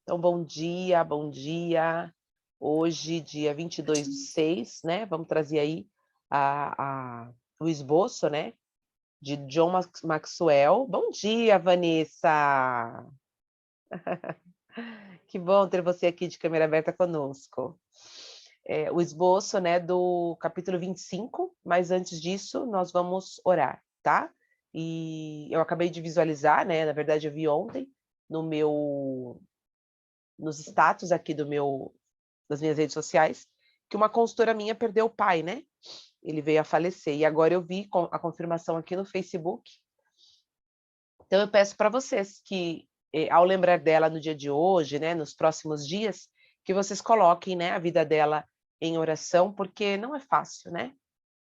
Então, bom dia, bom dia. Hoje, dia 22/6, né, vamos trazer aí o esboço, né, de John Maxwell. Bom dia, Vanessa! Que bom ter você aqui de câmera aberta conosco. O esboço, né, do capítulo 25, mas antes disso, nós vamos orar, tá? E eu acabei de visualizar, né, na verdade eu vi ontem, no meu nos status aqui das minhas redes sociais, que uma consultora minha perdeu o pai, né? Ele veio a falecer. E agora eu vi a confirmação aqui no Facebook. Então eu peço para vocês que, ao lembrar dela no dia de hoje, né, nos próximos dias, que vocês coloquem, né, a vida dela em oração, porque não é fácil, né?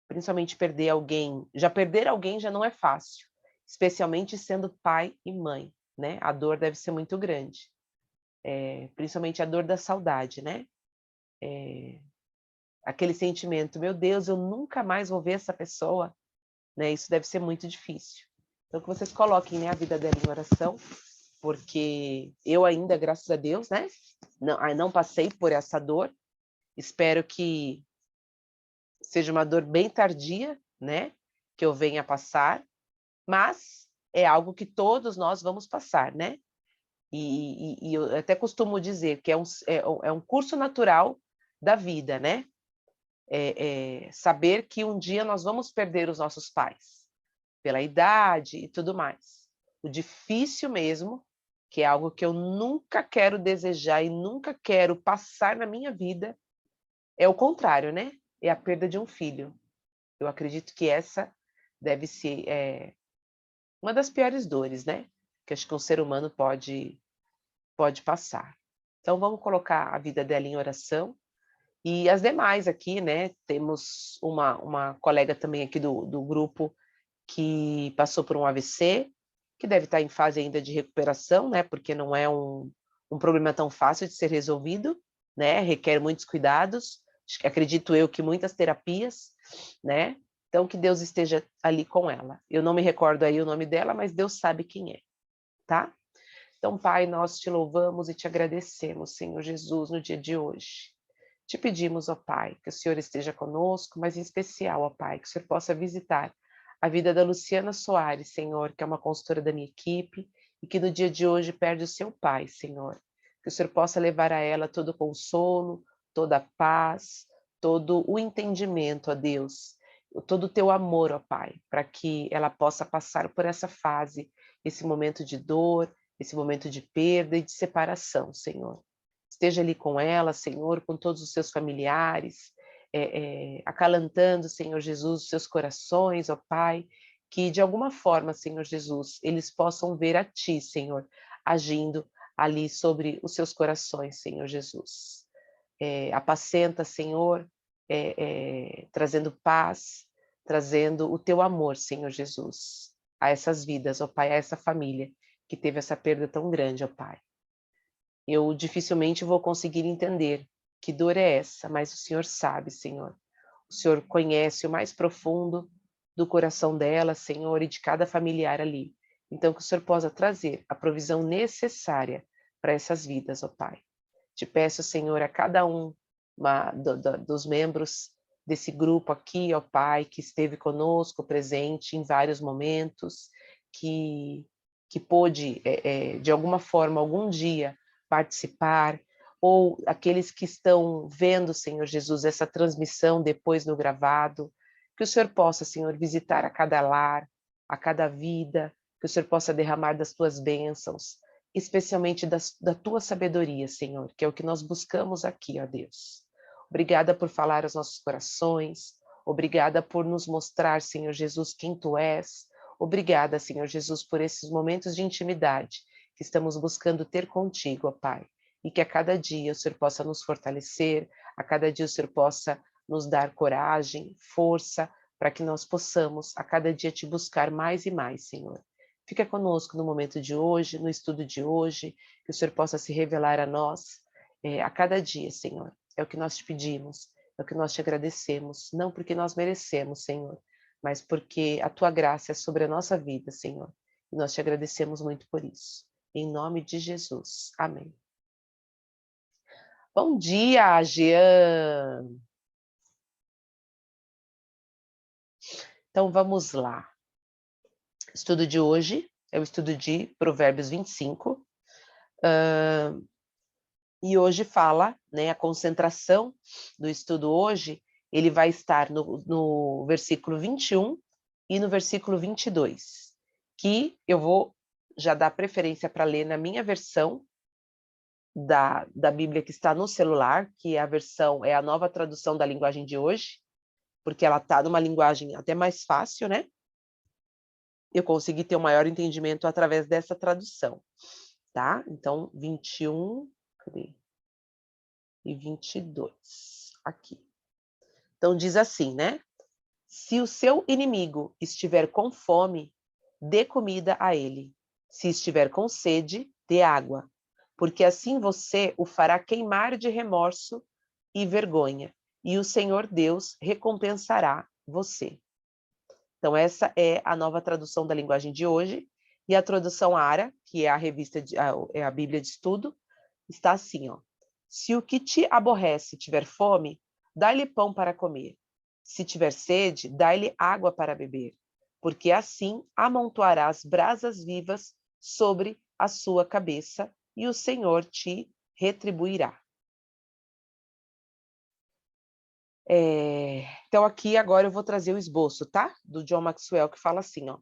Principalmente perder alguém. Já perder alguém já não é fácil, especialmente sendo pai e mãe, né? A dor deve ser muito grande. Principalmente a dor da saudade, né? Aquele sentimento, meu Deus, eu nunca mais vou ver essa pessoa, né? Isso deve ser muito difícil. Então que vocês coloquem, né, a vida dela em oração, porque eu ainda, graças a Deus, né, não passei por essa dor. Espero que seja uma dor bem tardia, né, que eu venha passar, mas é algo que todos nós vamos passar, né? E eu até costumo dizer que é um curso natural da vida, né? Saber que um dia nós vamos perder os nossos pais, pela idade e tudo mais. O difícil mesmo, que é algo que eu nunca quero desejar e nunca quero passar na minha vida, é o contrário, né? É a perda de um filho. Eu acredito que essa deve ser uma das piores dores, né? Que acho que um ser humano pode passar. Então vamos colocar a vida dela em oração. E as demais aqui, né, temos uma colega também aqui do grupo que passou por um AVC, que deve estar em fase ainda de recuperação, né, porque não é um problema tão fácil de ser resolvido, né, requer muitos cuidados, acredito eu que muitas terapias, né, então que Deus esteja ali com ela. Eu não me recordo aí o nome dela, mas Deus sabe quem é, tá? Então, Pai, nós te louvamos e te agradecemos, Senhor Jesus, no dia de hoje. Te pedimos, ó Pai, que o Senhor esteja conosco, mas em especial, ó Pai, que o Senhor possa visitar a vida da Luciana Soares, Senhor, que é uma consultora da minha equipe e que no dia de hoje perde o seu pai, Senhor. Que o Senhor possa levar a ela todo o consolo, toda a paz, todo o entendimento, ó Deus, todo o teu amor, ó Pai, para que ela possa passar por essa fase, esse momento de dor, esse momento de perda e de separação, Senhor. Esteja ali com ela, Senhor, com todos os seus familiares, acalantando, Senhor Jesus, os seus corações, ó Pai, que de alguma forma, Senhor Jesus, eles possam ver a Ti, Senhor, agindo ali sobre os seus corações, Senhor Jesus. Apacenta, Senhor, trazendo paz, trazendo o Teu amor, Senhor Jesus, a essas vidas, ó Pai, a essa família que teve essa perda tão grande, ó Pai. Eu dificilmente vou conseguir entender que dor é essa, mas o Senhor sabe, Senhor. O Senhor conhece o mais profundo do coração dela, Senhor, e de cada familiar ali. Então, que o Senhor possa trazer a provisão necessária para essas vidas, ó Pai. Te peço, Senhor, a cada um dos membros desse grupo aqui, ó Pai, que esteve conosco, presente em vários momentos, que, que pôde, de alguma forma, algum dia, participar, ou aqueles que estão vendo, Senhor Jesus, essa transmissão depois no gravado, que o Senhor possa, Senhor, visitar a cada lar, a cada vida, que o Senhor possa derramar das tuas bênçãos, especialmente da tua sabedoria, Senhor, que é o que nós buscamos aqui, ó Deus. Obrigada por falar aos nossos corações, obrigada por nos mostrar, Senhor Jesus, quem tu és. Obrigada, Senhor Jesus, por esses momentos de intimidade que estamos buscando ter contigo, ó Pai. E que a cada dia o Senhor possa nos fortalecer, a cada dia o Senhor possa nos dar coragem, força, para que nós possamos a cada dia te buscar mais e mais, Senhor. Fica conosco no momento de hoje, no estudo de hoje, que o Senhor possa se revelar a nós a cada dia, Senhor. É o que nós te pedimos, é o que nós te agradecemos, não porque nós merecemos, Senhor, mas porque a tua graça é sobre a nossa vida, Senhor. E nós te agradecemos muito por isso. Em nome de Jesus. Amém. Bom dia, Jean. Então, vamos lá. O estudo de hoje é o estudo de Provérbios 25. E hoje fala, né, a concentração do estudo hoje, ele vai estar no versículo 21 e no versículo 22, que eu vou já dar preferência para ler na minha versão da Bíblia que está no celular, que é a nova tradução da linguagem de hoje, porque ela está numa linguagem até mais fácil, né? Eu consegui ter um maior entendimento através dessa tradução, tá? Então, 21, cadê? E 22, aqui. Então, diz assim, né? Se o seu inimigo estiver com fome, dê comida a ele. Se estiver com sede, dê água, porque assim você o fará queimar de remorso e vergonha, e o Senhor Deus recompensará você. Então, essa é a nova tradução da linguagem de hoje, e a tradução ARA, que é a Bíblia de Estudo, está assim, ó. Se o que te aborrece tiver fome, dá-lhe pão para comer. Se tiver sede, dá-lhe água para beber, porque assim amontoarás brasas vivas sobre a sua cabeça, e o Senhor te retribuirá. Então, aqui agora eu vou trazer o esboço, tá? Do John Maxwell, que fala assim, ó.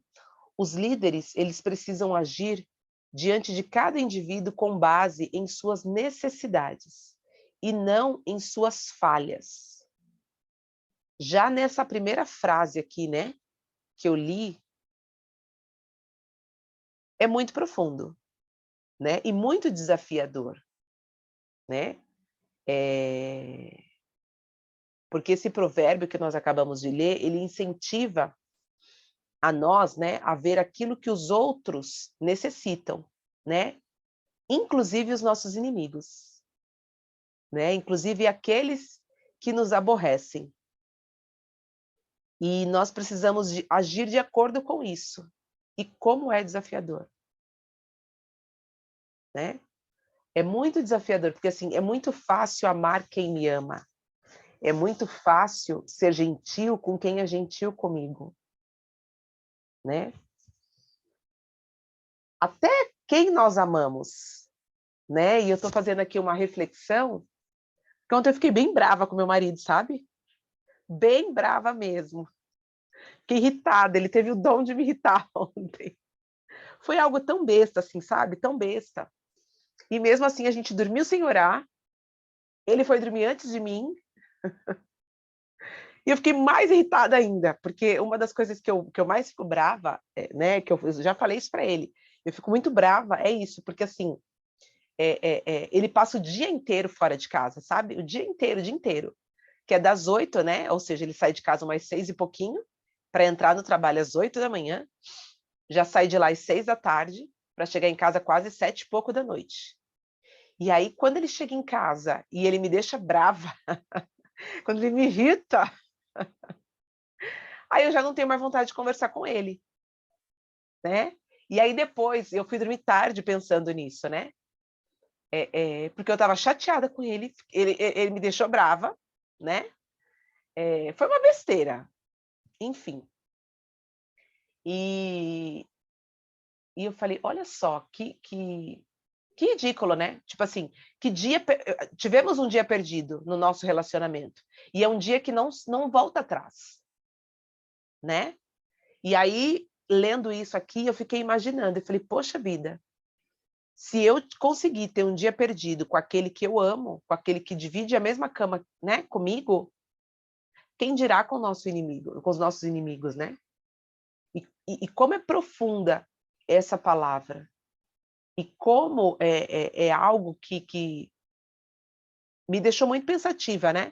Os líderes, eles precisam agir diante de cada indivíduo com base em suas necessidades e não em suas falhas. Já nessa primeira frase aqui, né, que eu li, é muito profundo, né, e muito desafiador, né? Porque esse provérbio que nós acabamos de ler, ele incentiva a nós, né, a ver aquilo que os outros necessitam, né? Inclusive os nossos inimigos, né? Inclusive aqueles que nos aborrecem. E nós precisamos agir de acordo com isso. E como é desafiador, né? É muito desafiador, porque assim, é muito fácil amar quem me ama. É muito fácil ser gentil com quem é gentil comigo, né? Até quem nós amamos, né? E eu estou fazendo aqui uma reflexão, porque ontem eu fiquei bem brava com meu marido, sabe? Bem brava mesmo. Fiquei irritada, ele teve o dom de me irritar ontem. Foi algo tão besta, assim, sabe? Tão besta. E mesmo assim a gente dormiu sem orar, ele foi dormir antes de mim, e eu fiquei mais irritada ainda, porque uma das coisas que eu mais fico brava, né, que eu já falei isso para ele, eu fico muito brava, é isso, porque assim, ele passa o dia inteiro fora de casa, sabe? O dia inteiro, que é das 8, né? Ou seja, ele sai de casa umas 6 e pouquinho, para entrar no trabalho às 8 da manhã, já sai de lá às 6 da tarde, para chegar em casa quase 7 e pouco da noite. E aí, quando ele chega em casa e ele me deixa brava, quando ele me irrita, aí eu já não tenho mais vontade de conversar com ele, né? E aí depois, eu fui dormir tarde pensando nisso, né? Porque eu estava chateada com ele me deixou brava, né? Foi uma besteira, enfim. E eu falei, olha só, que ridículo, né? Tipo assim, tivemos um dia perdido no nosso relacionamento, e é um dia que não volta atrás, né? E aí, lendo isso aqui, eu fiquei imaginando, e falei, poxa vida, se eu conseguir ter um dia perdido com aquele que eu amo, com aquele que divide a mesma cama, né, comigo, quem dirá com o nosso inimigo, com os nossos inimigos, né? E como é profunda essa palavra, e como é algo que me deixou muito pensativa, né?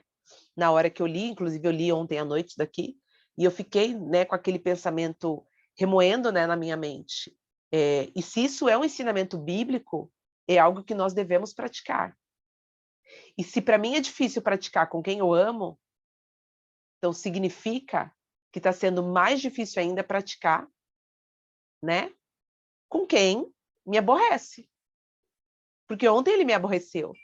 Na hora que eu li, inclusive eu li ontem à noite daqui, e eu fiquei, né, com aquele pensamento remoendo, né, na minha mente. E se isso é um ensinamento bíblico, é algo que nós devemos praticar. E se para mim é difícil praticar com quem eu amo, então significa que está sendo mais difícil ainda praticar, né, com quem me aborrece. Porque ontem ele me aborreceu,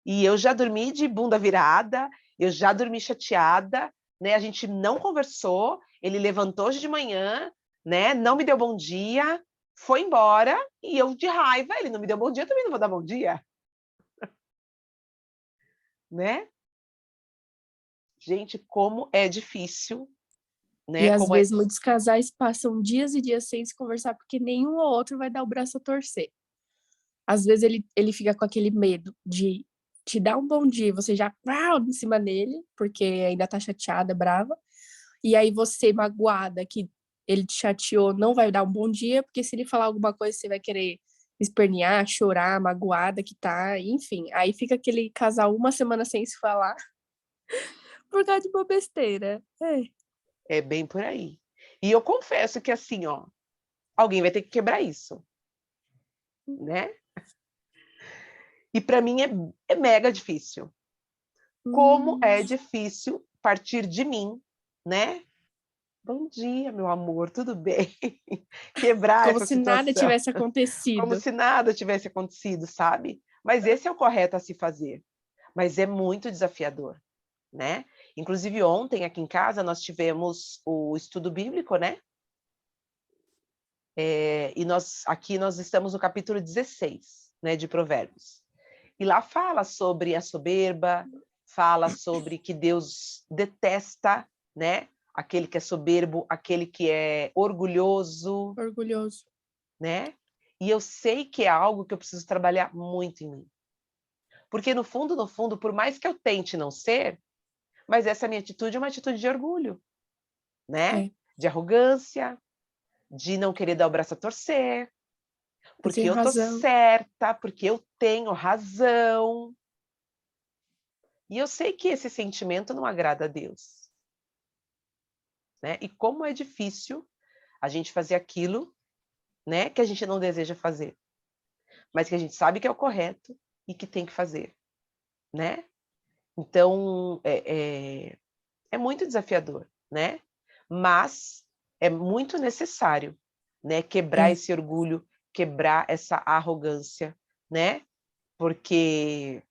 E eu já dormi de bunda virada, eu já dormi chateada, né? A gente não conversou, ele levantou hoje de manhã, né? Não me deu bom dia, foi embora, e eu de raiva, ele não me deu bom dia, eu também não vou dar bom dia, né? Gente, como é difícil, E né? às Como é... vezes muitos casais passam dias e dias sem se conversar porque nenhum ou outro vai dar o braço a torcer. Às vezes ele fica com aquele medo de te dar um bom dia, você já em cima dele, porque ainda tá chateada, brava. E aí você, magoada, que ele te chateou, não vai dar um bom dia, porque se ele falar alguma coisa, você vai querer espernear, chorar, magoada que tá, enfim. Aí fica aquele casal uma semana sem se falar por causa de uma besteira. É bem por aí. E eu confesso que assim, ó, alguém vai ter que quebrar isso, né? E para mim é mega difícil. Como é Hum, difícil partir de mim, né? Bom dia, meu amor, tudo bem? Quebrar como essa se nada situação, tivesse como acontecido. se nada tivesse acontecido, sabe? Mas esse é o correto a se fazer. Mas é muito desafiador, né? Inclusive ontem aqui em casa nós tivemos o estudo bíblico, né? E nós estamos no capítulo 16, né, de Provérbios. E lá fala sobre a soberba, fala sobre que Deus detesta, né, aquele que é soberbo, aquele que é orgulhoso, Orgulhoso. né? E eu sei que é algo que eu preciso trabalhar muito em mim. Porque no fundo, por mais que eu tente não ser, mas essa minha atitude é uma atitude de orgulho, né? É, De arrogância, de não querer dar o braço a torcer, eu porque tenho eu tô razão. certa, porque eu tenho razão. E eu sei que esse sentimento não agrada a Deus, né? E como é difícil a gente fazer aquilo, né, que a gente não deseja fazer, mas que a gente sabe que é o correto e que tem que fazer, né? Então, é muito desafiador, né? Mas é muito necessário, né, quebrar É. esse orgulho, quebrar essa arrogância, né? Porque,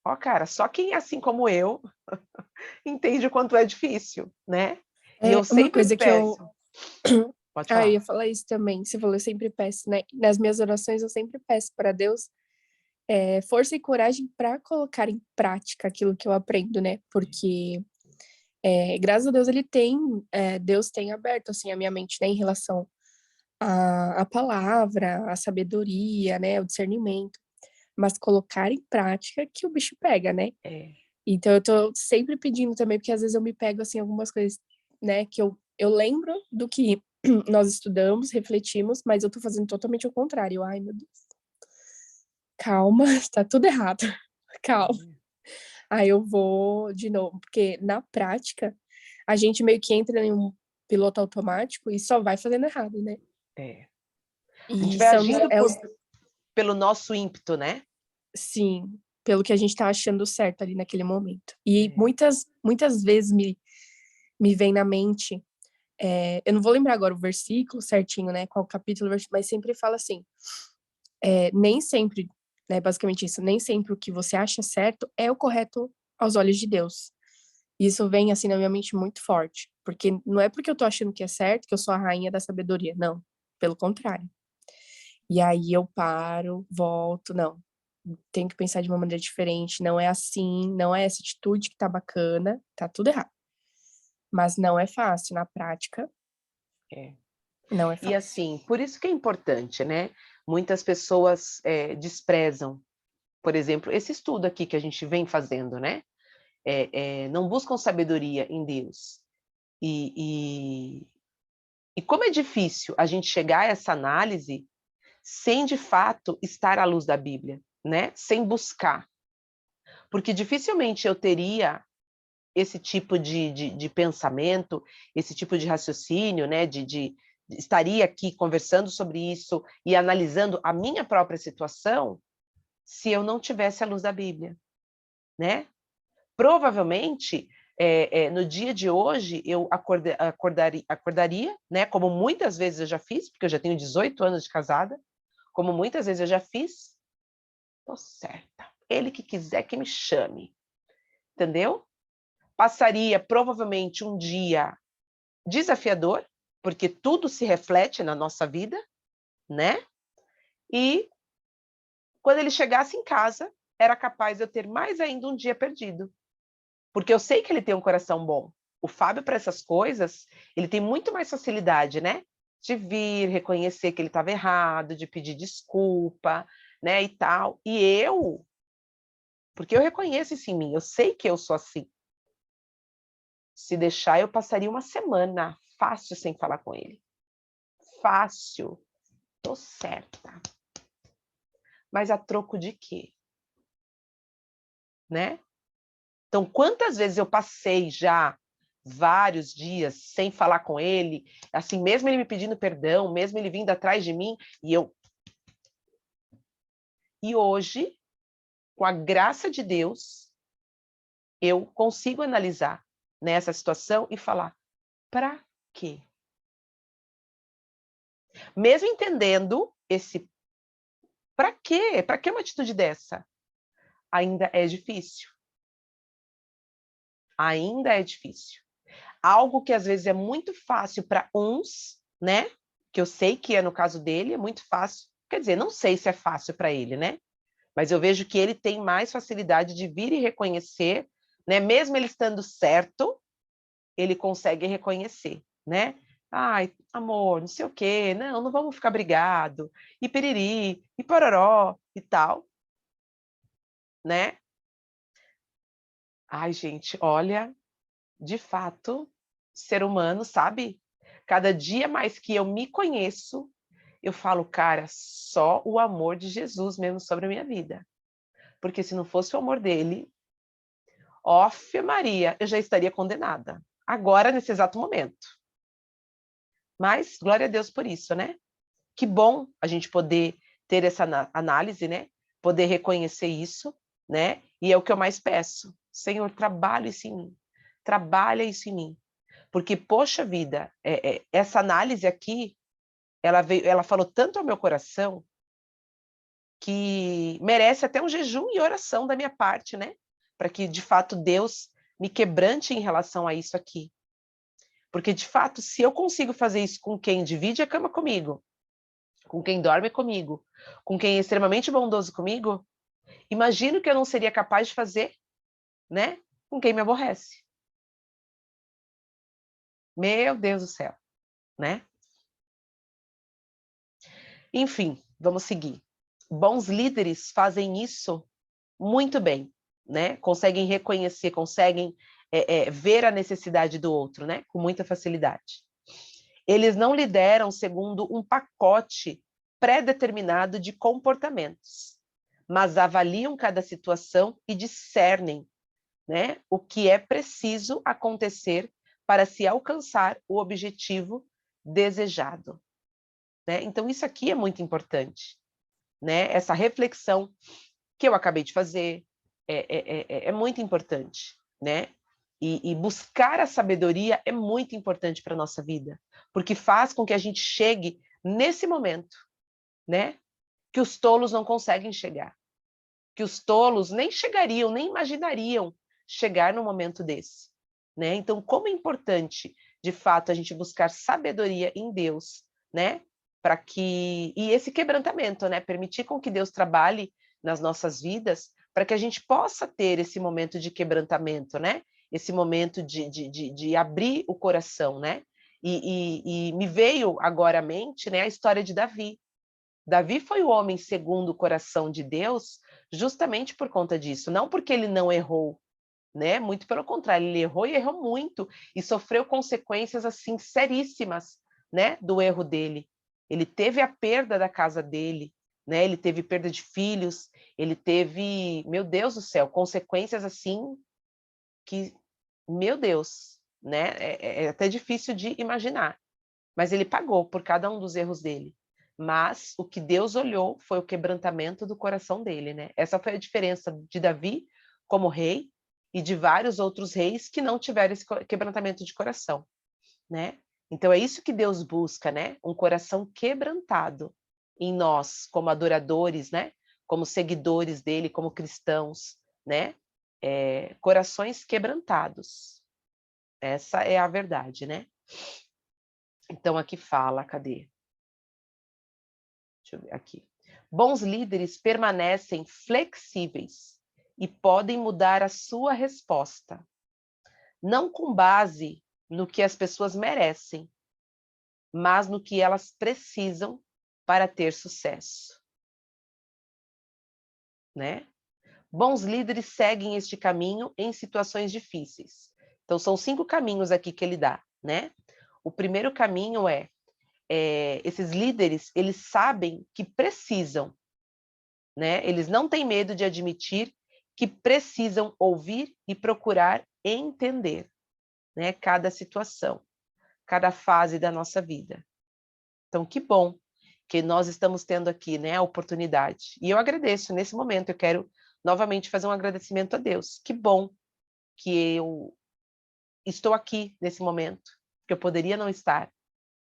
ó, cara, só quem é assim como eu entende o quanto é difícil, né? E eu É uma sempre coisa que eu. peço, pode Ah, eu falar. ia falar isso também. Você falou, eu sempre peço, né? Nas minhas orações, eu sempre peço para Deus força e coragem para colocar em prática aquilo que eu aprendo, né? Porque, graças a Deus, Deus tem aberto, assim, a minha mente, né? Em relação à palavra, à sabedoria, né? O discernimento. Mas colocar em prática que o bicho pega, né? É, Então eu tô sempre pedindo também, porque às vezes eu me pego assim algumas coisas, né, que eu lembro do que nós estudamos, refletimos, mas eu tô fazendo totalmente o contrário. Ai, meu Deus. Calma, tá tudo errado. Calma. Aí eu vou de novo, porque na prática a gente meio que entra em um piloto automático e só vai fazendo errado, né? é. A gente E vai são agindo pelo nosso ímpeto, né? sim, pelo que a gente tá achando certo ali naquele momento. E É. muitas vezes me vem na mente. Eu não vou lembrar agora o versículo certinho, né? Qual capítulo, mas sempre fala assim: nem sempre, né? Basicamente isso, nem sempre o que você acha certo é o correto aos olhos de Deus. Isso vem assim na minha mente muito forte, porque não é porque eu tô achando que é certo que eu sou a rainha da sabedoria, não. Pelo contrário. E aí eu paro, volto, não. Tenho que pensar de uma maneira diferente, não é assim, não é essa atitude que tá bacana, tá tudo errado. Mas não é fácil na prática, É. não é E fácil. assim, por isso que é importante, né? Muitas pessoas desprezam, por exemplo, esse estudo aqui que a gente vem fazendo, né? Não buscam sabedoria em Deus. E, e, e como é difícil a gente chegar a essa análise sem de fato estar à luz da Bíblia, né? Sem buscar. Porque dificilmente eu teria esse tipo de pensamento, esse tipo de raciocínio, né? Estaria aqui conversando sobre isso e analisando a minha própria situação se eu não tivesse a luz da Bíblia, né? Provavelmente, no dia de hoje, eu acordaria, né? Como muitas vezes eu já fiz, porque eu já tenho 18 anos de casada, como muitas vezes eu já fiz, tô certa. Ele que quiser que me chame, entendeu? Passaria provavelmente um dia desafiador, porque tudo se reflete na nossa vida, né? E quando ele chegasse em casa, era capaz de eu ter mais ainda um dia perdido, porque eu sei que ele tem um coração bom. O Fábio, para essas coisas, ele tem muito mais facilidade, né? De vir, reconhecer que ele estava errado, de pedir desculpa, né? E tal. E eu, porque eu reconheço isso em mim, eu sei que eu sou assim. Se deixar, eu passaria uma semana fácil sem falar com ele. Fácil. Tô certa. Mas a troco de quê? Né? Então, quantas vezes eu passei já vários dias sem falar com ele, assim, mesmo ele me pedindo perdão, mesmo ele vindo atrás de mim, e eu... E hoje, com a graça de Deus, eu consigo analisar nessa situação e falar, para quê? Mesmo entendendo esse para quê? Para que uma atitude dessa? Ainda é difícil. Ainda é difícil. Algo que às vezes é muito fácil para uns, né? Que eu sei que é no caso dele, é muito fácil. Quer dizer, não sei se é fácil para ele, né? Mas eu vejo que ele tem mais facilidade de vir e reconhecer, né? Mesmo ele estando certo, ele consegue reconhecer, né? Ai, amor, não sei o quê, não vamos ficar brigado, e piriri, e pororó, e tal, né? Ai, gente, olha, de fato, ser humano, sabe? Cada dia mais que eu me conheço, eu falo, cara, só o amor de Jesus mesmo sobre a minha vida. Porque se não fosse o amor dele, ófia Maria, eu já estaria condenada. Agora, nesse exato momento. Mas, glória a Deus por isso, né? Que bom a gente poder ter essa análise, né? Poder reconhecer isso, né? E é o que eu mais peço. Senhor, trabalha isso em mim. Trabalha isso em mim. Porque, poxa vida, essa análise aqui, ela falou tanto ao meu coração que merece até um jejum e oração da minha parte, né? Para que, de fato, Deus me quebrante em relação a isso aqui. Porque, de fato, se eu consigo fazer isso com quem divide a cama comigo, com quem dorme comigo, com quem é extremamente bondoso comigo, imagino que eu não seria capaz de fazer, né? Com quem me aborrece. Meu Deus do céu, né? Enfim, vamos seguir. Bons líderes fazem isso muito bem, né? Conseguem reconhecer, conseguem ver a necessidade do outro, né? Com muita facilidade. Eles não lideram segundo um pacote pré-determinado de comportamentos, mas avaliam cada situação e discernem, né, o que é preciso acontecer para se alcançar o objetivo desejado. Né? Então, isso aqui é muito importante. Né? Essa reflexão que eu acabei de fazer é muito importante. Né? E buscar a sabedoria é muito importante para a nossa vida, porque faz com que a gente chegue nesse momento, né? Que os tolos não conseguem chegar, que os tolos nem chegariam, nem imaginariam chegar num momento desse. Né? Então, como é importante, de fato, a gente buscar sabedoria em Deus, né? Para que e esse quebrantamento, né? Permitir com que Deus trabalhe nas nossas vidas, para que a gente possa ter esse momento de quebrantamento, né? Esse momento de abrir o coração, né? E me veio agora à mente, né, a história de Davi. Davi foi o homem segundo o coração de Deus, justamente por conta disso, não porque ele não errou, né? Muito pelo contrário, ele errou e errou muito e sofreu consequências assim seríssimas, né, do erro dele. Ele teve a perda da casa dele, né? Ele teve perda de filhos, ele teve, meu Deus do céu, consequências assim que, meu Deus, né? É até difícil de imaginar. Mas ele pagou por cada um dos erros dele. Mas o que Deus olhou foi o quebrantamento do coração dele, né? Essa foi a diferença de Davi como rei e de vários outros reis que não tiveram esse quebrantamento de coração, né? Então é isso que Deus busca, né? Um coração quebrantado em nós, como adoradores, né? como seguidores dele, como cristãos, né? Corações quebrantados. Essa é a verdade, né? Então, aqui fala, cadê? Deixa eu ver aqui. Bons líderes permanecem flexíveis e podem mudar a sua resposta, não com base no que as pessoas merecem, mas no que elas precisam para ter sucesso. Né? Bons líderes seguem este caminho em situações difíceis. Então, são 5 caminhos aqui que ele dá, né? O primeiro caminho esses líderes, eles sabem que precisam, né? Eles não têm medo de admitir que precisam ouvir e procurar entender, né? Cada situação, cada fase da nossa vida. Então, que bom que nós estamos tendo aqui, né, a oportunidade. E eu agradeço nesse momento, eu quero novamente fazer um agradecimento a Deus. Que bom que eu estou aqui nesse momento, que eu poderia não estar.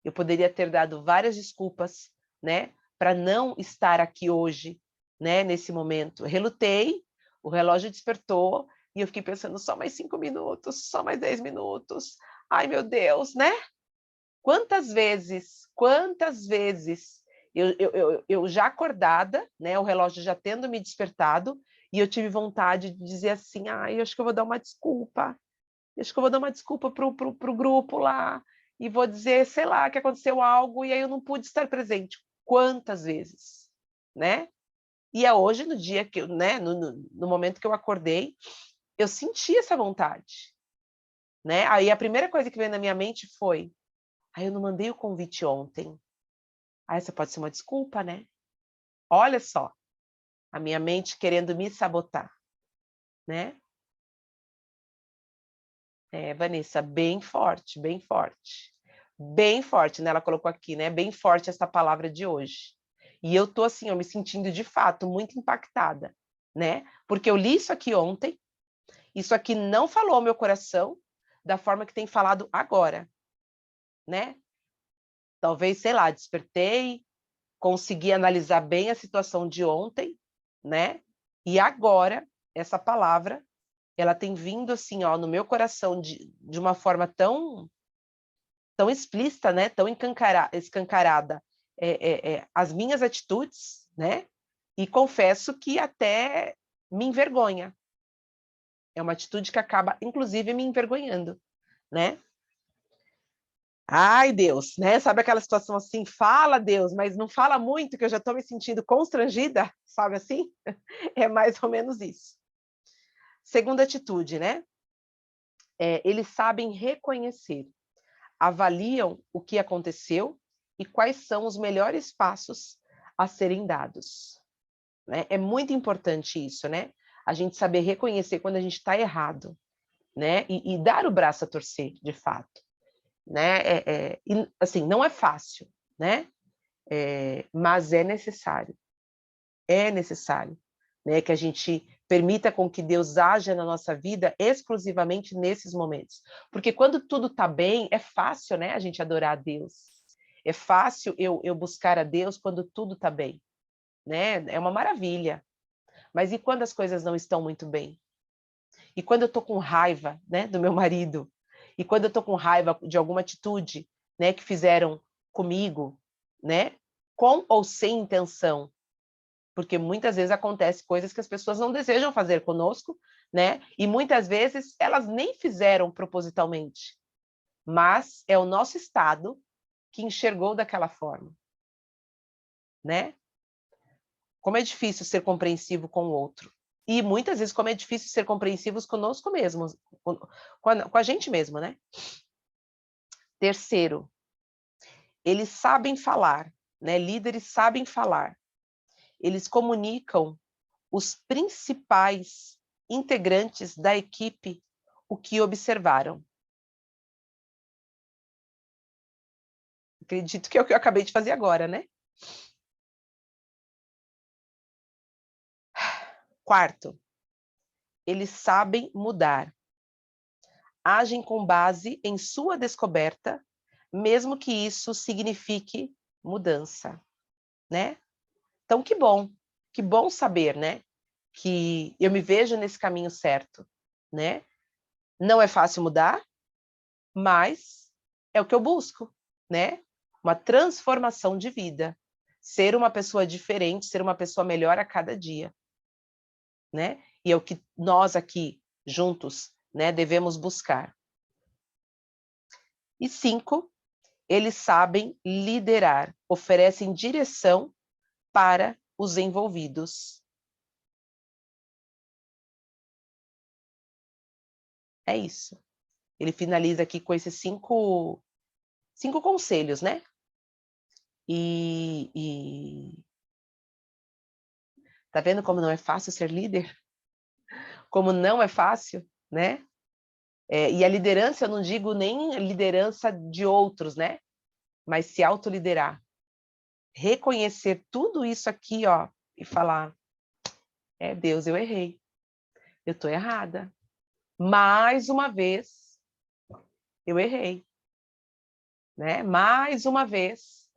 Eu poderia ter dado várias desculpas, né, para não estar aqui hoje, né, nesse momento. Eu relutei, o relógio despertou e eu fiquei pensando só mais 5 minutos, só mais 10 minutos. Ai, meu Deus, né? Quantas vezes eu já acordada, né, o relógio já tendo me despertado, e eu tive vontade de dizer assim, ai, acho que eu vou dar uma desculpa, acho que eu vou dar uma desculpa pro grupo lá, e vou dizer, sei lá, que aconteceu algo, e aí eu não pude estar presente. Quantas vezes, né? E é hoje, no dia que eu, né, no momento que eu acordei, eu senti essa vontade, né? Aí a primeira coisa que veio na minha mente foi, eu não mandei o convite ontem. Essa pode ser uma desculpa, né? Olha só, a minha mente querendo me sabotar, né? Vanessa, bem forte, bem forte. Bem forte, né? Ela colocou aqui, né? Bem forte essa palavra de hoje. E eu tô assim, me sentindo de fato muito impactada, né? Porque eu li isso aqui ontem, isso aqui não falou ao meu coração da forma que tem falado agora, né? Talvez, sei lá, despertei, consegui analisar bem a situação de ontem, né? E agora, essa palavra, ela tem vindo assim, ó, no meu coração de uma forma tão explícita, né? Tão escancarada as minhas atitudes, né? E confesso que até me envergonha. É uma atitude que acaba, inclusive, me envergonhando, né? Ai, Deus, né? Sabe aquela situação assim, fala, Deus, mas não fala muito, que eu já estou me sentindo constrangida, sabe assim? É mais ou menos isso. Segunda atitude, né? Eles sabem reconhecer, avaliam o que aconteceu e quais são os melhores passos a serem dados. Né? É muito importante isso, né? A gente saber reconhecer quando a gente está errado, né? E dar o braço a torcer, de fato. Né? E, assim, não é fácil, né? Mas é necessário. É necessário, né? Que a gente permita com que Deus haja na nossa vida exclusivamente nesses momentos. Porque quando tudo está bem, é fácil, né? A gente adorar a Deus. É fácil eu buscar a Deus quando tudo está bem, né? É uma maravilha. Mas e quando as coisas não estão muito bem? E quando eu estou com raiva, né, do meu marido? E quando eu estou com raiva de alguma atitude, né, que fizeram comigo, né, com ou sem intenção? Porque muitas vezes acontece coisas que as pessoas não desejam fazer conosco, né? E muitas vezes elas nem fizeram propositalmente, mas é o nosso estado que enxergou daquela forma, né? Como é difícil ser compreensivo com o outro. E muitas vezes como é difícil ser compreensivos conosco mesmos, com a gente mesmo, né? Terceiro, eles sabem falar, né? Líderes sabem falar. Eles comunicam os principais integrantes da equipe o que observaram. Acredito que é o que eu acabei de fazer agora, né? Quarto, eles sabem mudar. Agem com base em sua descoberta, mesmo que isso signifique mudança, né? Então, que bom que bom saber, né? Que eu me vejo nesse caminho certo, né? Não é fácil mudar, mas é o que eu busco, né? Uma transformação de vida. Ser uma pessoa diferente, ser uma pessoa melhor a cada dia, né? E é o que nós aqui, juntos, né, devemos buscar. E 5, eles sabem liderar, oferecem direção para os envolvidos. É isso. Ele finaliza aqui com esses 5 conselhos, né? Tá vendo como não é fácil ser líder? Como não é fácil, né? E a liderança, eu não digo nem liderança de outros, né? Mas se autoliderar. Reconhecer tudo isso aqui, ó, e falar, Deus, eu errei. Eu tô errada. Mais uma vez, eu errei. Né? Mais uma vez,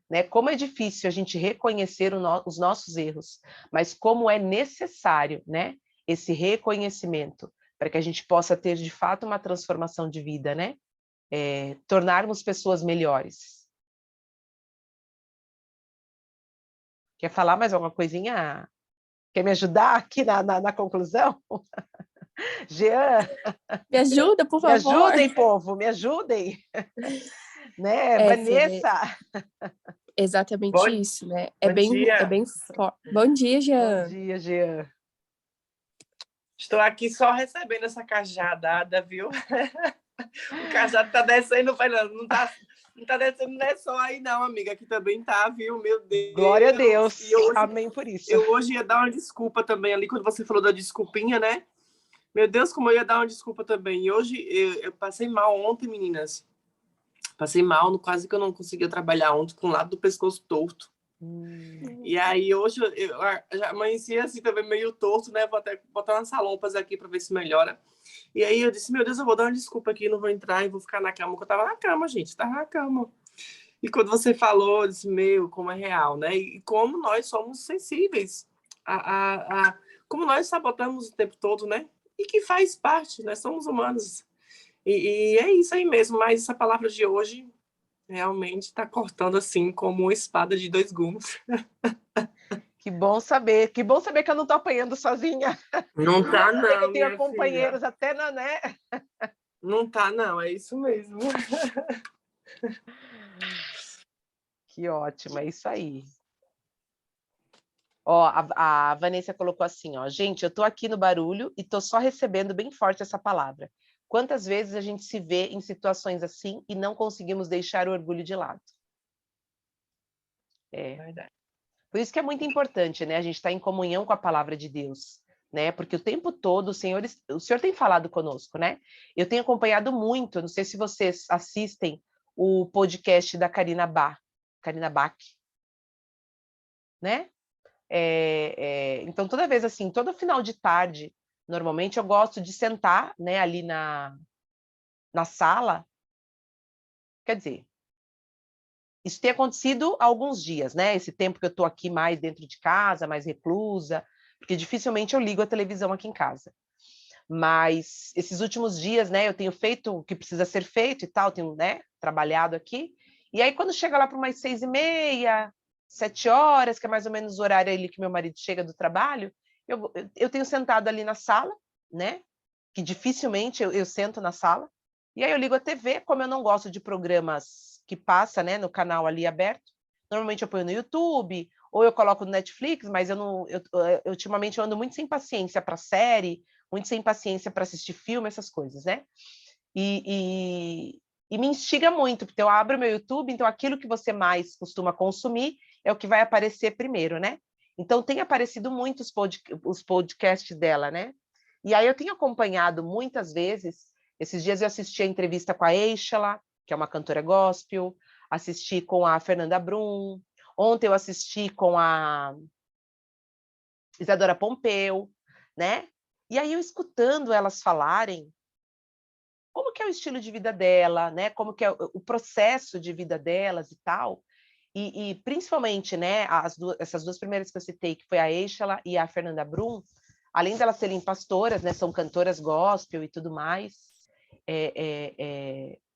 né? Como é difícil a gente reconhecer os nossos erros, mas como é necessário, né? Esse reconhecimento para que a gente possa ter de fato uma transformação de vida, né? Tornarmos pessoas melhores. Quer falar mais alguma coisinha? Quer me ajudar aqui na conclusão? Jean? Me ajuda, por Me favor. ajudem, povo, me ajudem. Né? Fê, Vanessa? exatamente isso, né? Bom dia. É bem forte. Bom dia, Jean. Bom dia, Jean. Estou aqui só recebendo essa cajadada, viu? O cajado tá descendo, Fernando. Não tá descendo, não é só aí, não, amiga. Aqui também tá, viu? Meu Deus. Glória a Deus. E hoje, amém por isso. Eu hoje ia dar uma desculpa também ali, quando você falou da desculpinha, né? Meu Deus, como eu ia dar uma desculpa também. E hoje eu passei mal ontem, meninas. Passei mal, quase que eu não conseguia trabalhar ontem, com o lado do pescoço torto. E aí hoje eu já amanheci assim também meio torto, né? Vou até botar umas salompas aqui para ver se melhora. E aí eu disse, meu Deus, eu vou dar uma desculpa aqui, não vou entrar e vou ficar na cama, porque eu tava na cama, gente, tava na cama. E quando você falou, eu disse, meu, como é real, né? E como nós somos sensíveis como nós sabotamos o tempo todo, né? E que faz parte, nós somos humanos. E é isso aí mesmo, mas essa palavra de hoje realmente está cortando assim como uma espada de 2 gumes. Que bom saber que eu não estou apanhando sozinha. Não tá, não, que eu tenho minha companheiros filha. até na, né? Não tá, não, é isso mesmo. Que ótimo, é isso aí. Ó, a Vanessa colocou assim, ó, gente, eu tô aqui no barulho e tô só recebendo bem forte essa palavra. Quantas vezes a gente se vê em situações assim e não conseguimos deixar o orgulho de lado? Verdade. Por isso que é muito importante, né? A gente estar em comunhão com a palavra de Deus, né? Porque o tempo todo o Senhor tem falado conosco, né? Eu tenho acompanhado muito, não sei se vocês assistem o podcast da Karina Bach, né? Então, toda vez assim, todo final de tarde, normalmente eu gosto de sentar, né, ali na sala. Quer dizer, isso tem acontecido há alguns dias, né? Esse tempo que eu estou aqui mais dentro de casa, mais reclusa, porque dificilmente eu ligo a televisão aqui em casa. Mas esses últimos dias, né, eu tenho feito o que precisa ser feito e tal, tenho, né, trabalhado aqui. E aí, quando chega lá para umas 6h30, 7 horas, que é mais ou menos o horário ali que meu marido chega do trabalho, eu tenho sentado ali na sala, né? Que dificilmente eu sento na sala. E aí eu ligo a TV, como eu não gosto de programas que passa, né, no canal ali aberto. Normalmente eu ponho no YouTube, ou eu coloco no Netflix, mas ultimamente eu ando muito sem paciência para série, muito sem paciência para assistir filme, essas coisas, né? E me instiga muito, porque eu abro meu YouTube, então aquilo que você mais costuma consumir é o que vai aparecer primeiro, né? Então tem aparecido muito os podcasts dela, né? E aí eu tenho acompanhado muitas vezes, esses dias eu assisti a entrevista com a Eixla, que é uma cantora gospel, assisti com a Fernanda Brum, ontem eu assisti com a Isadora Pompeu, né? E aí eu escutando elas falarem como que é o estilo de vida dela, né? Como que é o processo de vida delas e tal. E principalmente, né, essas duas primeiras que eu citei, que foi a Eixala e a Fernanda Brum, além delas serem pastoras, né, são cantoras gospel e tudo mais,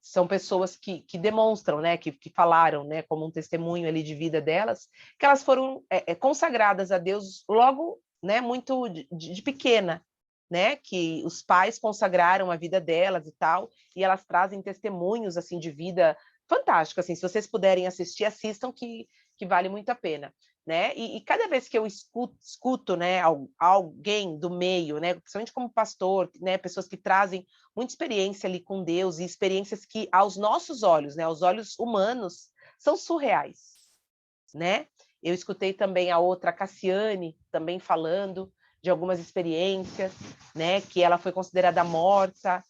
são pessoas que demonstram, né, que falaram, né, como um testemunho ali de vida delas, que elas foram consagradas a Deus logo, né, muito de pequena, né, que os pais consagraram a vida delas e tal, e elas trazem testemunhos assim de vida fantástico, assim, se vocês puderem assistir, assistam que vale muito a pena, né? E cada vez que eu escuto, né, alguém do meio, né, principalmente como pastor, né, pessoas que trazem muita experiência ali com Deus e experiências que aos nossos olhos, né, aos olhos humanos, são surreais, né? Eu escutei também a outra Cassiane também falando de algumas experiências, né, que ela foi considerada morta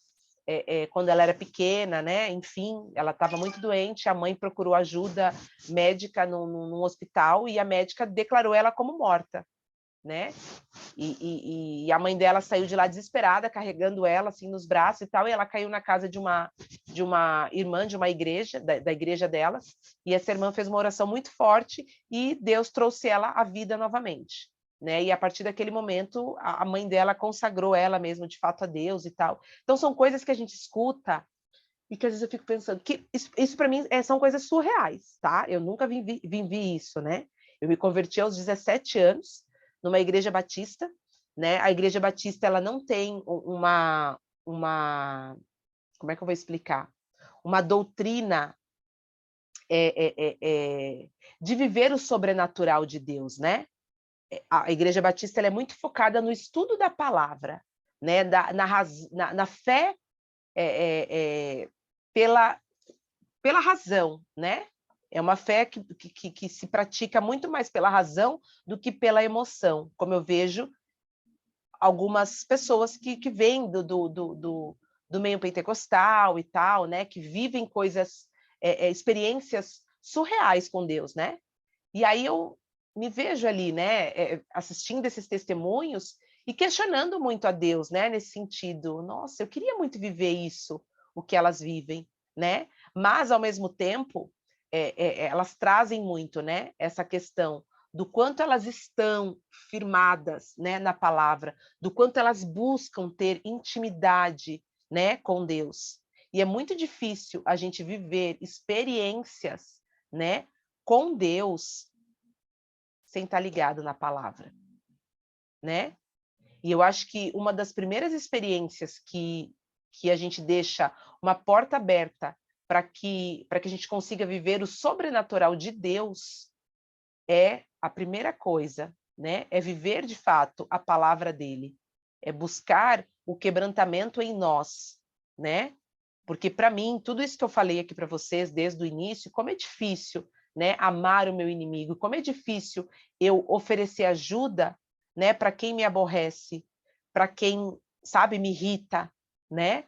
quando ela era pequena, né? Enfim, ela estava muito doente, a mãe procurou ajuda médica num hospital e a médica declarou ela como morta, né? E a mãe dela saiu de lá desesperada, carregando ela assim nos braços e tal, e ela caiu na casa de uma irmã de uma igreja, da igreja dela, e essa irmã fez uma oração muito forte e Deus trouxe ela à vida novamente. Né? E a partir daquele momento, a mãe dela consagrou ela mesmo de fato a Deus e tal. Então são coisas que a gente escuta e que às vezes eu fico pensando que isso para mim são coisas surreais, tá? Eu nunca vivi isso, né? Eu me converti aos 17 anos numa igreja batista, né? A igreja batista ela não tem uma como é que eu vou explicar? Uma doutrina de viver o sobrenatural de Deus, né? A Igreja Batista ela é muito focada no estudo da palavra, né? Na fé pela razão, né? É uma fé que se pratica muito mais pela razão do que pela emoção, como eu vejo algumas pessoas que vêm do meio pentecostal e tal, né? Que vivem coisas, experiências surreais com Deus, né? E aí eu me vejo ali, né, assistindo esses testemunhos e questionando muito a Deus, né, nesse sentido. Nossa, eu queria muito viver isso, o que elas vivem, né? Mas ao mesmo tempo, elas trazem muito, né, essa questão do quanto elas estão firmadas, né, na palavra, do quanto elas buscam ter intimidade, né, com Deus. E é muito difícil a gente viver experiências, né, com Deus sem estar ligado na palavra, né? E eu acho que uma das primeiras experiências que a gente deixa uma porta aberta para que a gente consiga viver o sobrenatural de Deus a primeira coisa, né? É viver de fato a palavra dele, é buscar o quebrantamento em nós, né? Porque para mim, tudo isso que eu falei aqui para vocês desde o início, como é difícil, né, amar o meu inimigo, como é difícil eu oferecer ajuda, né, para quem me aborrece, para quem, sabe, me irrita, né?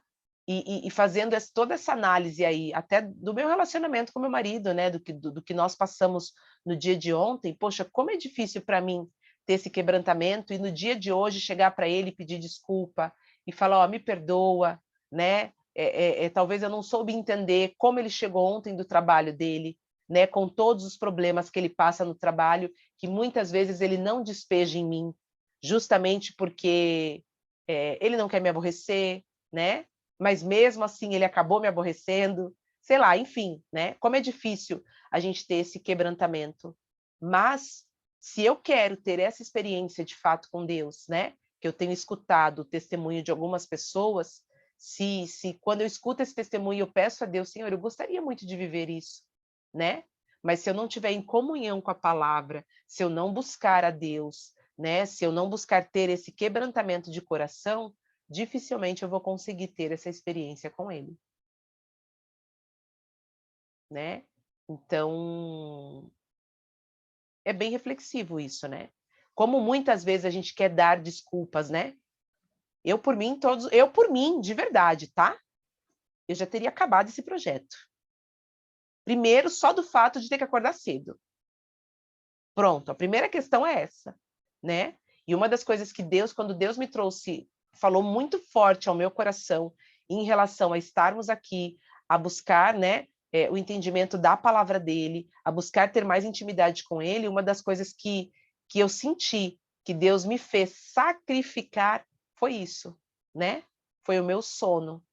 E fazendo toda essa análise aí, até do meu relacionamento com meu marido, né, do que nós passamos no dia de ontem, poxa, como é difícil para mim ter esse quebrantamento e no dia de hoje chegar para ele e pedir desculpa e falar, ó, me perdoa, né? Talvez eu não soube entender como ele chegou ontem do trabalho dele, né, com todos os problemas que ele passa no trabalho, que muitas vezes ele não despeja em mim, justamente porque ele não quer me aborrecer, né? Mas mesmo assim ele acabou me aborrecendo, sei lá, enfim, né? Como é difícil a gente ter esse quebrantamento. Mas se eu quero ter essa experiência de fato com Deus, né? Que eu tenho escutado o testemunho de algumas pessoas, se quando eu escuto esse testemunho eu peço a Deus, Senhor, eu gostaria muito de viver isso, né? Mas se eu não estiver em comunhão com a palavra, se eu não buscar a Deus, né? Se eu não buscar ter esse quebrantamento de coração, dificilmente eu vou conseguir ter essa experiência com ele, né? Então, é bem reflexivo isso, né? Como muitas vezes a gente quer dar desculpas, né? Eu por mim, de verdade, tá? Eu já teria acabado esse projeto. Primeiro, só do fato de ter que acordar cedo. Pronto, a primeira questão é essa, né? E uma das coisas que Deus, quando Deus me trouxe, falou muito forte ao meu coração em relação a estarmos aqui, a buscar, né, o entendimento da palavra dele, a buscar ter mais intimidade com ele, uma das coisas que eu senti que Deus me fez sacrificar foi isso, né? Foi o meu sono.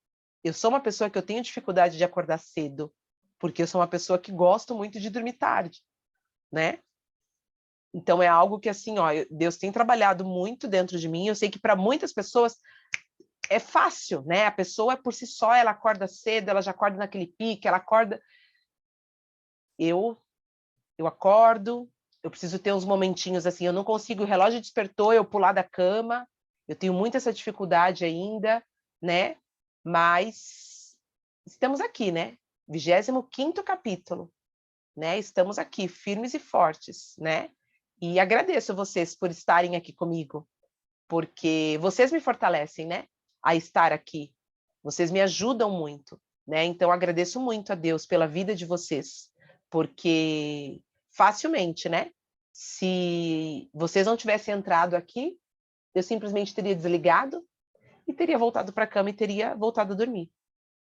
Eu sou uma pessoa que eu tenho dificuldade de acordar cedo, porque eu sou uma pessoa que gosto muito de dormir tarde, né? Então é algo que, assim, ó, Deus tem trabalhado muito dentro de mim. Eu sei que para muitas pessoas é fácil, né? A pessoa por si só, ela acorda cedo, ela já acorda naquele pique, ela acorda. Eu acordo, eu preciso ter uns momentinhos assim, eu não consigo, o relógio despertou, eu pular da cama, eu tenho muito essa dificuldade ainda, né? Mas estamos aqui, né? 25º capítulo, né? Estamos aqui, firmes e fortes, né? E agradeço vocês por estarem aqui comigo, porque vocês me fortalecem, né? A estar aqui. Vocês me ajudam muito, né? Então agradeço muito a Deus pela vida de vocês, porque facilmente, né? Se vocês não tivessem entrado aqui, eu simplesmente teria desligado e teria voltado para a cama e teria voltado a dormir.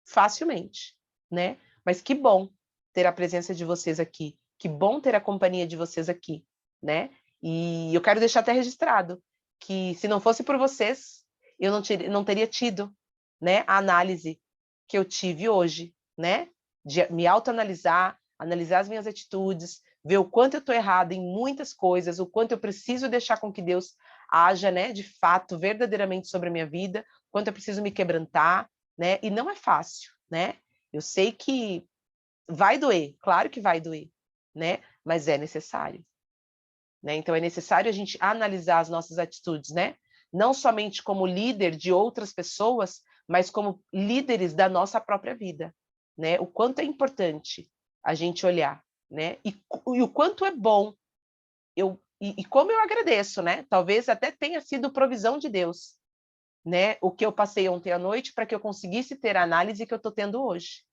Facilmente, né? Mas que bom ter a presença de vocês aqui. Que bom ter a companhia de vocês aqui, né? E eu quero deixar até registrado que se não fosse por vocês, eu não teria tido, né, a análise que eu tive hoje, né? De me autoanalisar, analisar as minhas atitudes, ver o quanto eu estou errada em muitas coisas, o quanto eu preciso deixar com que Deus haja, né, de fato, verdadeiramente sobre a minha vida, o quanto eu preciso me quebrantar, né? E não é fácil, né? Eu sei que vai doer, claro que vai doer, né? Mas é necessário, né? Então é necessário a gente analisar as nossas atitudes, né? Não somente como líder de outras pessoas, mas como líderes da nossa própria vida, né? O quanto é importante a gente olhar, né? E o quanto é bom e como eu agradeço, né? Talvez até tenha sido provisão de Deus, né? O que eu passei ontem à noite para que eu conseguisse ter a análise que eu estou tendo hoje,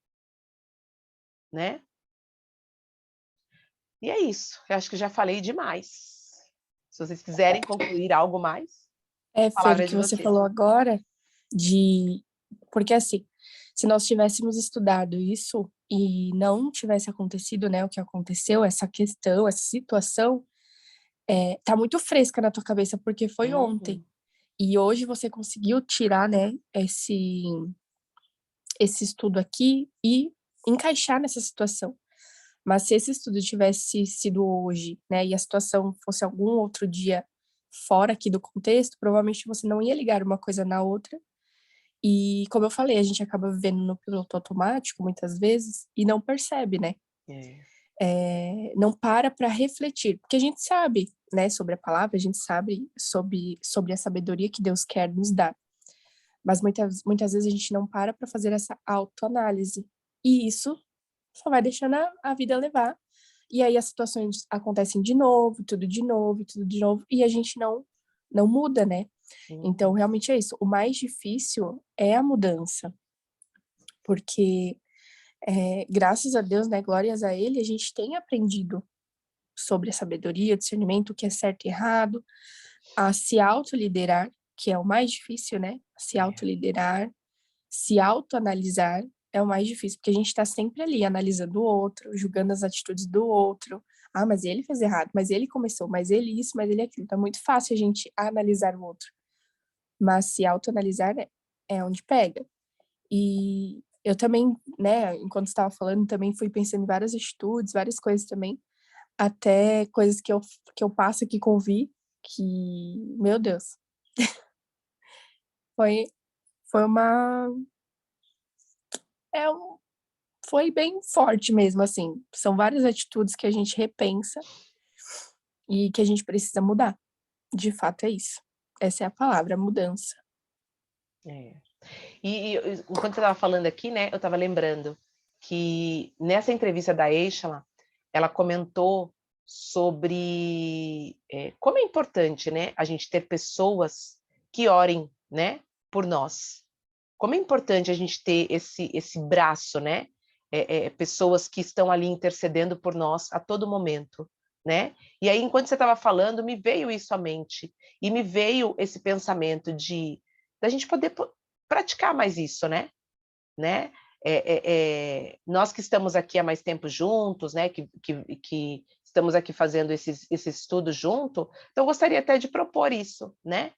né? E é isso. Eu acho que já falei demais. Se vocês quiserem concluir algo mais, a Fer, palavra o é que de você vocês. falou agora de... Porque, assim, se nós tivéssemos estudado isso e não tivesse acontecido, né, o que aconteceu, essa questão, essa situação, tá muito fresca na tua cabeça, porque foi ontem. Uhum. E hoje você conseguiu tirar, né, esse estudo aqui e encaixar nessa situação. Mas se esse estudo tivesse sido hoje, né, e a situação fosse algum outro dia fora aqui do contexto, provavelmente você não ia ligar uma coisa na outra. E, como eu falei, a gente acaba vivendo no piloto automático muitas vezes e não percebe, né? Não para refletir, porque a gente sabe, né, sobre a palavra, a gente sabe sobre a sabedoria que Deus quer nos dar. Mas muitas vezes a gente não para fazer essa autoanálise. E isso só vai deixando a vida levar. E aí as situações acontecem de novo, tudo de novo, tudo de novo, e a gente não muda, né? Então, realmente é isso. O mais difícil é a mudança. Porque, graças a Deus, né, glórias a Ele, a gente tem aprendido sobre a sabedoria, o discernimento, o que é certo e errado, a se autoliderar, que é o mais difícil, né? Se autoliderar, se autoanalisar é o mais difícil, porque a gente está sempre ali analisando o outro, julgando as atitudes do outro. Ah, mas ele fez errado, mas ele começou, mas ele isso, mas ele aquilo. Tá muito fácil a gente analisar o outro. Mas se autoanalisar é onde pega. E eu também, né, enquanto estava falando, também fui pensando em várias atitudes, várias coisas também, até coisas que eu passo aqui com o Vi, que, meu Deus, foi, foi uma... É um, foi bem forte mesmo, assim. São várias atitudes que a gente repensa e que a gente precisa mudar. De fato, é isso. Essa é a palavra, mudança. E enquanto você estava falando aqui, né, eu estava lembrando que nessa entrevista da Eishala, ela comentou sobre como é importante, né, a gente ter pessoas que orem, né, por nós. Como é importante a gente ter esse braço, né, pessoas que estão ali intercedendo por nós a todo momento, né? E aí, enquanto você estava falando, me veio isso à mente e me veio esse pensamento da gente poder praticar mais isso, né? Nós que estamos aqui há mais tempo juntos, né, que estamos aqui fazendo esse estudo junto, então eu gostaria até de propor isso, né,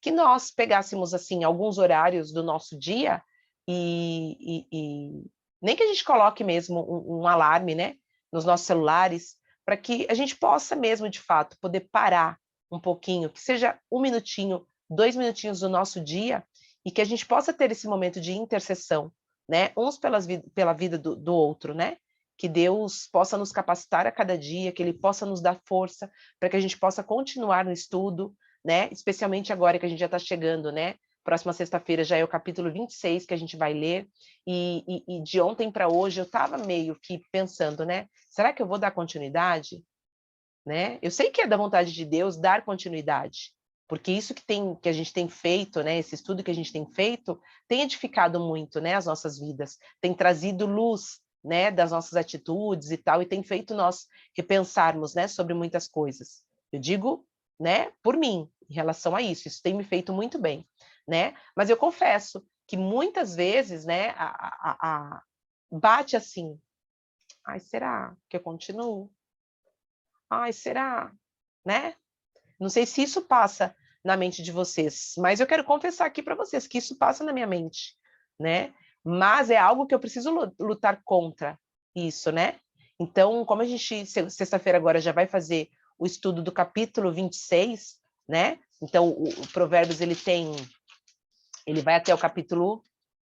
que nós pegássemos, assim, alguns horários do nosso dia e nem que a gente coloque mesmo um alarme, né, nos nossos celulares, para que a gente possa mesmo, de fato, poder parar um pouquinho, que seja 1 minutinho, 2 minutinhos do nosso dia, e que a gente possa ter esse momento de intercessão, né? Uns pela vida do outro, né? Que Deus possa nos capacitar a cada dia, que Ele possa nos dar força para que a gente possa continuar no estudo, né? Especialmente agora que a gente já está chegando, né? Próxima sexta-feira já é o capítulo 26 que a gente vai ler, e de ontem para hoje eu estava meio que pensando, né? Será que eu vou dar continuidade? Né? Eu sei que é da vontade de Deus dar continuidade, porque isso que a gente tem feito, né, esse estudo que a gente tem feito, tem edificado muito, né, as nossas vidas, tem trazido luz, né, das nossas atitudes e tal, e tem feito nós repensarmos, né, sobre muitas coisas. Eu digo, né, por mim, em relação a isso tem me feito muito bem, né? Mas eu confesso que muitas vezes, né, bate assim, ai, será que eu continuo? Ai, será? Né? Não sei se isso passa na mente de vocês, mas eu quero confessar aqui para vocês que isso passa na minha mente, né? Mas é algo que eu preciso lutar contra isso, né? Então, como a gente, sexta-feira agora já vai fazer o estudo do capítulo 26, né? Então, o Provérbios, ele vai até o capítulo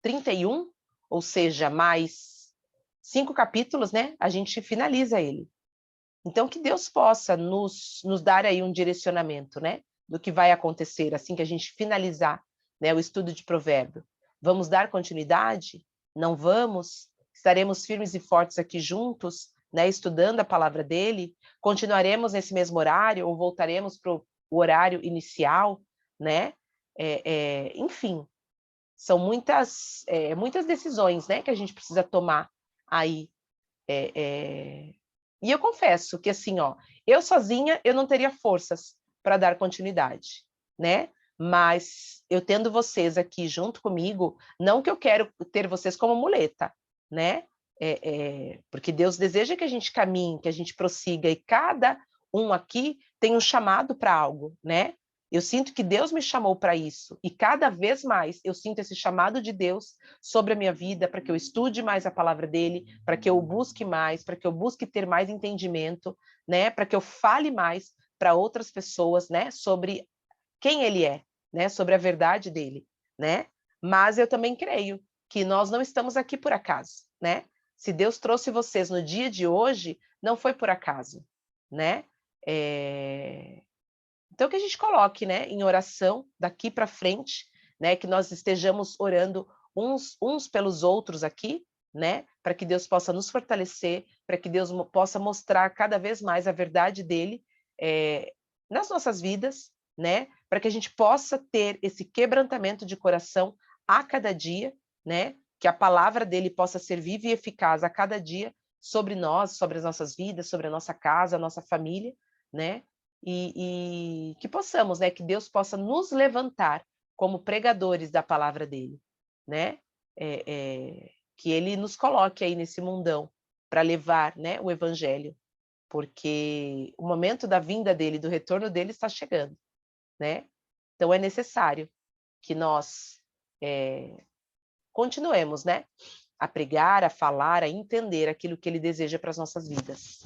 31, ou seja, mais 5 capítulos, né? A gente finaliza ele. Então, que Deus possa nos dar aí um direcionamento, né, do que vai acontecer assim que a gente finalizar, né, o estudo de Provérbio. Vamos dar continuidade? Não vamos? Estaremos firmes e fortes aqui juntos, né, estudando a palavra dele? Continuaremos nesse mesmo horário ou voltaremos para o horário inicial, né? Enfim, são muitas decisões, né, que a gente precisa tomar aí. E eu confesso que, assim, ó, eu sozinha eu não teria forças para dar continuidade, né? Mas eu tendo vocês aqui junto comigo, não que eu quero ter vocês como muleta, né? Porque Deus deseja que a gente caminhe, que a gente prossiga, e cada um aqui tem um chamado para algo, né? Eu sinto que Deus me chamou para isso, e cada vez mais eu sinto esse chamado de Deus sobre a minha vida, para que eu estude mais a palavra dele, para que eu o busque mais, para que eu busque ter mais entendimento, né? Para que eu fale mais para outras pessoas, né? Sobre quem ele é, né? Sobre a verdade dele, né? Mas eu também creio que nós não estamos aqui por acaso, né? Se Deus trouxe vocês no dia de hoje, não foi por acaso, né? Então, que a gente coloque, né, em oração daqui para frente, né, que nós estejamos orando uns pelos outros aqui, né, para que Deus possa nos fortalecer, para que Deus possa mostrar cada vez mais a verdade dele nas nossas vidas, né, para que a gente possa ter esse quebrantamento de coração a cada dia, né, que a palavra dele possa ser viva e eficaz a cada dia sobre nós, sobre as nossas vidas, sobre a nossa casa, a nossa família, né, e que possamos, né, que Deus possa nos levantar como pregadores da palavra dele, né? Que ele nos coloque aí nesse mundão para levar, né, o evangelho, porque o momento da vinda dele, do retorno dele está chegando, né? Então é necessário que nós continuemos, né, a pregar, a falar, a entender aquilo que ele deseja para as nossas vidas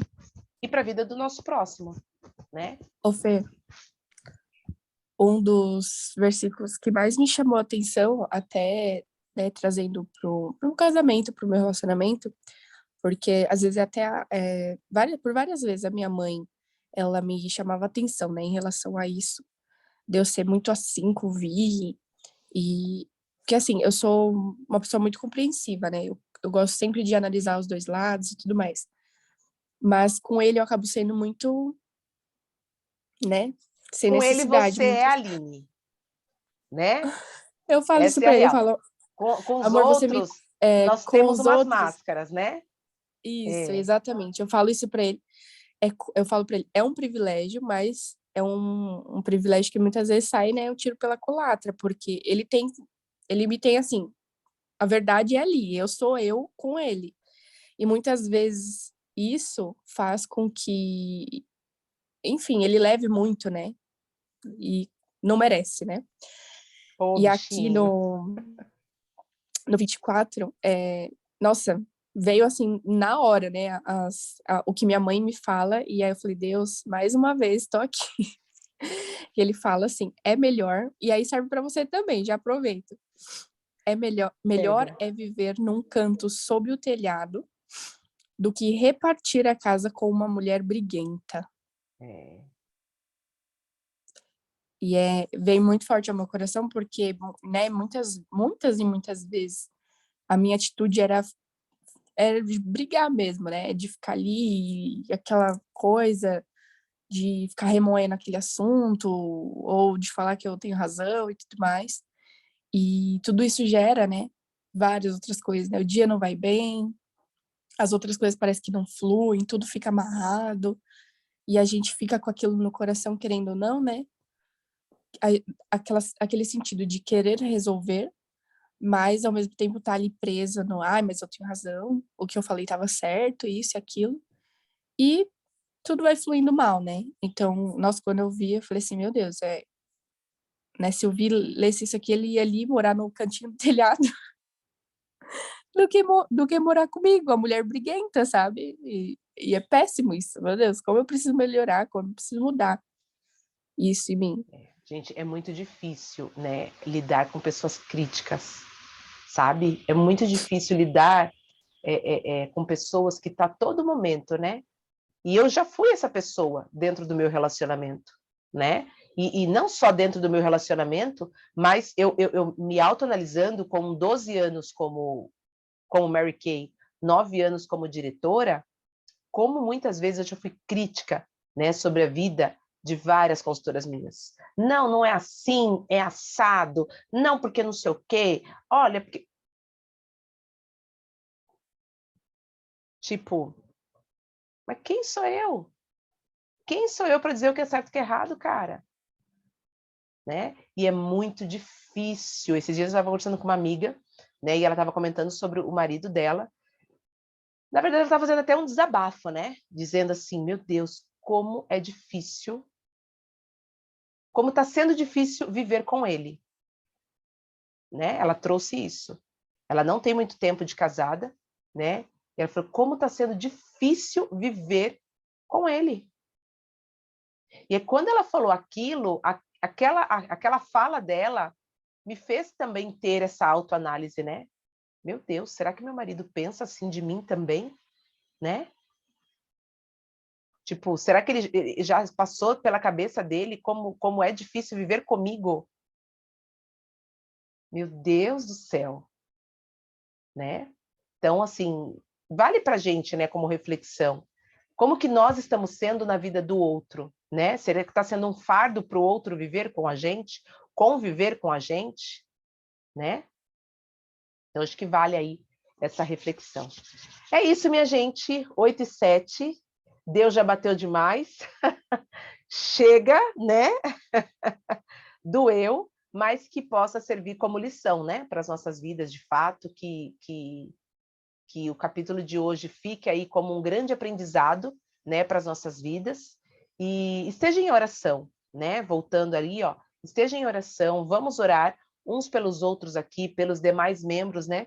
e para a vida do nosso próximo, né? Ô, Fê, um dos versículos que mais me chamou a atenção, até, né, trazendo para um casamento, para o meu relacionamento, porque às vezes por várias vezes a minha mãe, ela me chamava atenção, né, em relação a isso, de eu ser muito assim com o Vi, e porque assim, eu sou uma pessoa muito compreensiva, né, eu gosto sempre de analisar os dois lados e tudo mais, mas com ele eu acabo sendo muito, né, sem Com ele necessidade, você é muito. a Aline, né? Eu falo isso Essa é a pra ele, eu real. falo, Com os amor, outros, nós com temos os umas outros, máscaras, né? isso, exatamente, eu falo isso pra ele, eu falo pra ele, é um privilégio, mas é um privilégio que muitas vezes sai, né, um tiro pela culatra, porque ele me tem, assim, A verdade é ali, eu sou eu com ele. E muitas vezes isso faz com que, enfim, ele leve muito, né? E não merece, né? Ô, E aqui bichinho. no 24, nossa, veio assim na hora, né? O que minha mãe me fala, e aí eu falei, Deus, mais uma vez, tô aqui. E ele fala assim: é melhor, e aí serve para você também, já aproveita. É melhor Pega. é viver num canto sob o telhado do que repartir a casa com uma mulher briguenta. É. E vem muito forte ao meu coração, porque, né, muitas vezes a minha atitude era de brigar mesmo, né? De ficar ali, aquela coisa de ficar remoendo aquele assunto, ou de falar que eu tenho razão e tudo mais. E tudo isso gera, né, várias outras coisas, né? O dia não vai bem, as outras coisas parece que não fluem, tudo fica amarrado, e a gente fica com aquilo no coração, querendo ou não, né? Aquele sentido de querer resolver, mas ao mesmo tempo tá ali presa no, ai, mas eu tenho razão, o que eu falei estava certo, isso e aquilo. E tudo vai fluindo mal, né? Então, nossa, quando eu vi, eu falei assim, meu Deus, né, se eu lesse isso aqui, ele ia ali morar no cantinho do telhado do que morar comigo, a mulher briguenta, sabe? E é péssimo isso, meu Deus, como eu preciso melhorar, como eu preciso mudar isso em mim. Gente, é muito difícil, né, lidar com pessoas críticas, sabe? É muito difícil lidar com pessoas que tá a todo momento, né? E eu já fui essa pessoa dentro do meu relacionamento, né? E não só dentro do meu relacionamento, mas eu me autoanalisando com 12 anos como Mary Kay, 9 anos como diretora, como muitas vezes eu já fui crítica, né, sobre a vida de várias consultoras minhas. Não, não é assim, é assado. Não, porque não sei o quê. Olha, porque... Tipo, mas quem sou eu? Quem sou eu para dizer o que é certo e o que é errado, cara? Né? E é muito difícil. Esses dias eu estava conversando com uma amiga, né, e ela estava comentando sobre o marido dela. Na verdade, ela estava fazendo até um desabafo, né? Dizendo assim, meu Deus, como é difícil, como está sendo difícil viver com ele, né? Ela trouxe isso. Ela não tem muito tempo de casada, né? E ela falou, como está sendo difícil viver com ele. E quando ela falou aquilo, aquela fala dela me fez também ter essa autoanálise, né? Meu Deus, será que meu marido pensa assim de mim também, né? Tipo, será que ele já passou pela cabeça dele como é difícil viver comigo? Meu Deus do céu, né? Então, assim, vale pra gente, né, como reflexão. Como que nós estamos sendo na vida do outro, né? Será que está sendo um fardo para o outro viver com a gente, conviver com a gente, né? Então, acho que vale aí essa reflexão. É isso, minha gente, 8h07, Deus já bateu demais, chega, né? Doeu, mas que possa servir como lição, né? Para as nossas vidas, de fato, que o capítulo de hoje fique aí como um grande aprendizado, né, para as nossas vidas, e esteja em oração, né? Voltando ali, ó, esteja em oração, vamos orar uns pelos outros aqui, pelos demais membros, né,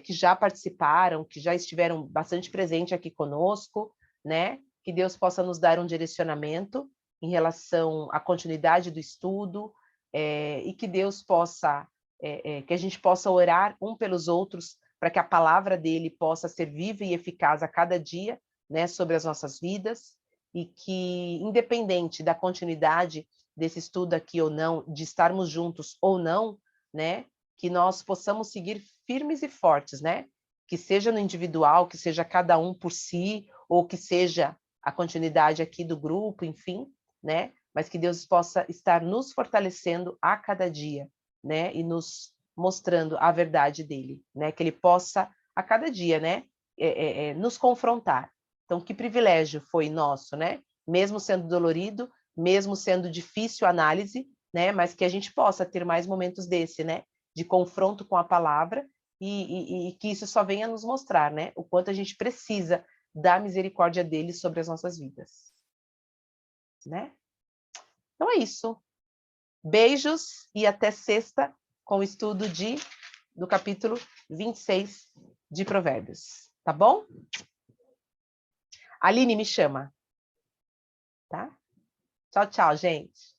que já participaram, que já estiveram bastante presentes aqui conosco, né? Que Deus possa nos dar um direcionamento em relação à continuidade do estudo, e que Deus possa, que a gente possa orar um pelos outros, para que a palavra dele possa ser viva e eficaz a cada dia, né, sobre as nossas vidas, e que, independente da continuidade desse estudo aqui ou não, de estarmos juntos ou não, né, que nós possamos seguir firmes e fortes, né, que seja no individual, que seja cada um por si, ou que seja a continuidade aqui do grupo, enfim, né, mas que Deus possa estar nos fortalecendo a cada dia, né, e nos mostrando a verdade dele, né? Que ele possa, a cada dia, né? Nos confrontar. Então, que privilégio foi nosso, né? Mesmo sendo dolorido, mesmo sendo difícil a análise, né? Mas que a gente possa ter mais momentos desse, né? De confronto com a palavra e que isso só venha nos mostrar, né, o quanto a gente precisa da misericórdia dele sobre as nossas vidas, né? Então é isso. Beijos e até sexta com o estudo do capítulo 26 de Provérbios, tá bom? Aline me chama, tá? Tchau, tchau, gente.